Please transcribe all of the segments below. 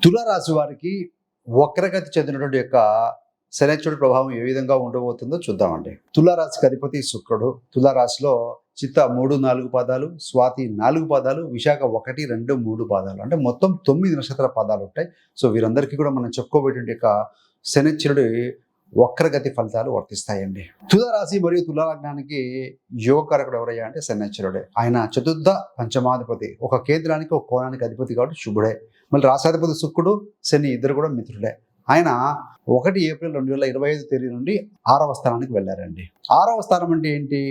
తులారాశి వారికి వక్రగతి చెందినటువంటి యొక్క శనైశ్వరుడి ప్రభావం ఏ విధంగా ఉండబోతుందో చూద్దామండి. తులారాశికి అధిపతి శుక్రుడు. తులారాశిలో చిత్త 3, 4 పాదాలు, స్వాతి 4 పాదాలు, విశాఖ 1, 2, 3 పాదాలు, అంటే మొత్తం 9 నక్షత్ర పాదాలు ఉంటాయి. సో వీరందరికీ కూడా మనం చెప్పుకోబోయేటువంటి యొక్క శనైశ్వరుడి వక్రగతి ఫలితాలు వర్తిస్తాయండి. తులారాశి మరియు తులాలగ్నానికి యోగకారకుడు ఎవరయ్యా అంటే శనైశ్వరుడే. ఆయన చతుర్థ పంచమాధిపతి, ఒక కేంద్రానికి ఒక కోణానికి అధిపతి కాబట్టి శుభుడే. మళ్ళీ రాశాధిపతి శుక్రుడు, శని ఇద్దరు కూడా మిత్రుడే. ఆయన 1 ఏప్రిల్ 2025 తేదీ నుండి 6వ స్థానానికి వెళ్ళారండి. 6వ స్థానం అంటే ఏంటి?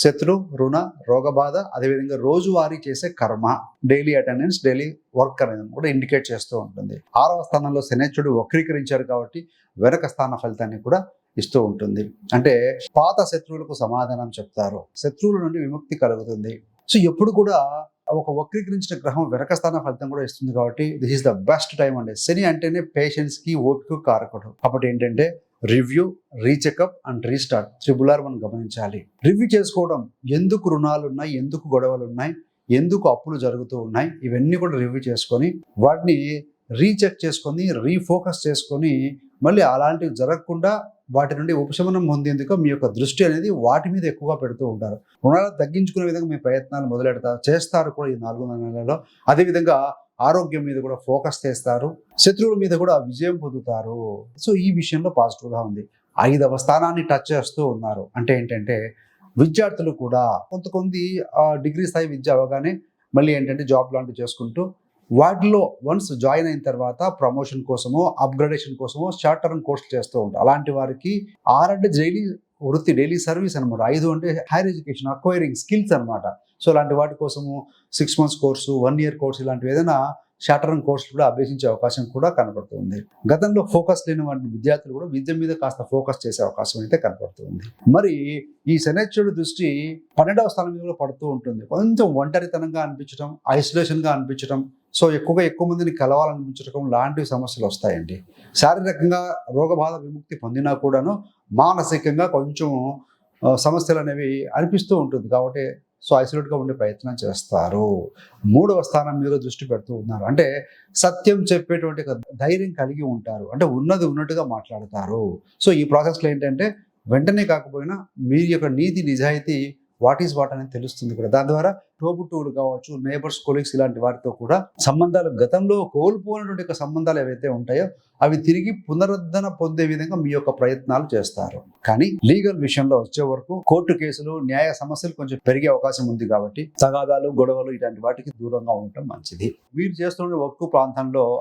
శత్రు, రుణ, రోగబాధ, అదేవిధంగా రోజువారీ చేసే కర్మ, డైలీ అటెండెన్స్, డైలీ వర్క్ అనేది కూడా ఇండికేట్ చేస్తూ ఉంటుంది. 6వ స్థానంలో శనైశ్వరుడు వక్రీకరించారు కాబట్టి వెనక స్థాన ఫలితాన్ని కూడా ఇస్తూ ఉంటుంది. అంటే పాత శత్రువులకు సమాధానం చెప్తారు, శత్రువుల నుండి విముక్తి కలుగుతుంది. సో ఎప్పుడు కూడా ఒక వక్రీకరించిన గ్రహం వెనక స్థాన ఫలితం కూడా ఇస్తుంది కాబట్టి this is the best time అండి. శని అంటేనే పేషెన్స్ కి, ఓపిక కారకుడు. కాబట్టి ఏంటంటే review, recheck up and restart, triple R మనం గమనించాలి. రివ్యూ చేసుకోవడం, ఎందుకు రుణాలు ఉన్నాయి, ఎందుకు గొడవలు ఉన్నాయి, ఎందుకు అప్పులు జరుగుతూ ఉన్నాయి, ఇవన్నీ కూడా రివ్యూ చేసుకొని వాటిని రీచెక్ చేసుకొని రీఫోకస్ చేసుకొని మళ్ళీ అలాంటివి జరగకుండా వాటి నుండి ఉపశమనం పొందేందుకు మీ యొక్క దృష్టి అనేది వాటి మీద ఎక్కువగా పెడుతూ ఉంటారు. రుణాలు తగ్గించుకునే విధంగా మీ ప్రయత్నాలు చేస్తారు కూడా ఈ 4 నెలల్లో. అదేవిధంగా ఆరోగ్యం మీద కూడా ఫోకస్ చేస్తారు, శత్రువుల మీద కూడా విజయం పొందుతారు. సో ఈ విషయంలో పాజిటివ్గా ఉంది. 5వ స్థానాన్ని టచ్ చేస్తూ ఉన్నారు. అంటే ఏంటంటే విద్యార్థులు కూడా కొంతమంది డిగ్రీ స్థాయి విద్య అవగానే మళ్ళీ ఏంటంటే జాబ్ లాంటివి చేసుకుంటూ వాటిలో వన్స్ జాయిన్ అయిన తర్వాత ప్రమోషన్ కోసమో, అప్గ్రేడేషన్ కోసమో షార్ట్ టర్మ్ కోర్స్ చేస్తూ ఉంటారు. అలాంటి వారికి 6 అంటే డైలీ వృత్తి, డైలీ సర్వీస్ అనమాట. 5 అంటే హైయర్ ఎడ్యుకేషన్, అక్వైరింగ్ స్కిల్స్ అనమాట. సో అలాంటి వాటి కోసము 6 months కోర్సు, 1 year కోర్సు, ఇలాంటివి ఏదైనా షార్ట్ టర్మ్ కోర్సులు కూడా అభ్యసించే అవకాశం కూడా కనపడుతుంది. గతంలో ఫోకస్ లేని వాటి విద్యార్థులు కూడా విద్య మీద కాస్త ఫోకస్ చేసే అవకాశం అయితే కనపడుతుంది. మరి ఈ శనైశ్వరుడి దృష్టి 12వ స్థానం మీద కూడా పడుతూ ఉంటుంది. కొంచెం ఒంటరితనంగా అనిపించడం, ఐసోలేషన్గా అనిపించడం, సో ఎక్కువ మందిని కలవాలనిపించడం లాంటివి సమస్యలు వస్తాయండి. శారీరకంగా రోగబాధ విముక్తి పొందినా కూడాను మానసికంగా కొంచెం సమస్యలు అనేవి అనిపిస్తూ ఉంటుంది. కాబట్టి సో ఐసోలేట్గా ఉండే ప్రయత్నం చేస్తారు. 3వ స్థానం మీద దృష్టి పెడుతూ ఉన్నారు. అంటే సత్యం చెప్పేటువంటి ధైర్యం కలిగి ఉంటారు. అంటే ఉన్నది ఉన్నట్టుగా మాట్లాడతారు. సో ఈ ప్రాసెస్లో ఏంటంటే వెంటనే కాకపోయినా మీ యొక్క నీతి, నిజాయితీ, వాట్ ఈస్ వాట్ అనేది తెలుస్తుంది కూడా. దాని ద్వారా తోబుట్టువులు కావచ్చు, నేబర్స్, కొలీగ్స్, ఇలాంటి వారితో కూడా సంబంధాలు, గతంలో కోల్పోయినటువంటి సంబంధాలు ఏవైతే ఉంటాయో అవి తిరిగి పునరుద్ధరణ పొందే విధంగా మీ యొక్క ప్రయత్నాలు చేస్తారు. కానీ లీగల్ విషయంలో వచ్చే వరకు కోర్టు కేసులు, న్యాయ సమస్యలు కొంచెం పెరిగే అవకాశం ఉంది. కాబట్టి తగాదాలు, గొడవలు, ఇలాంటి వాటికి దూరంగా ఉండటం మంచిది. మీరు చేస్తున్న వర్క్ ప్రాంతంలో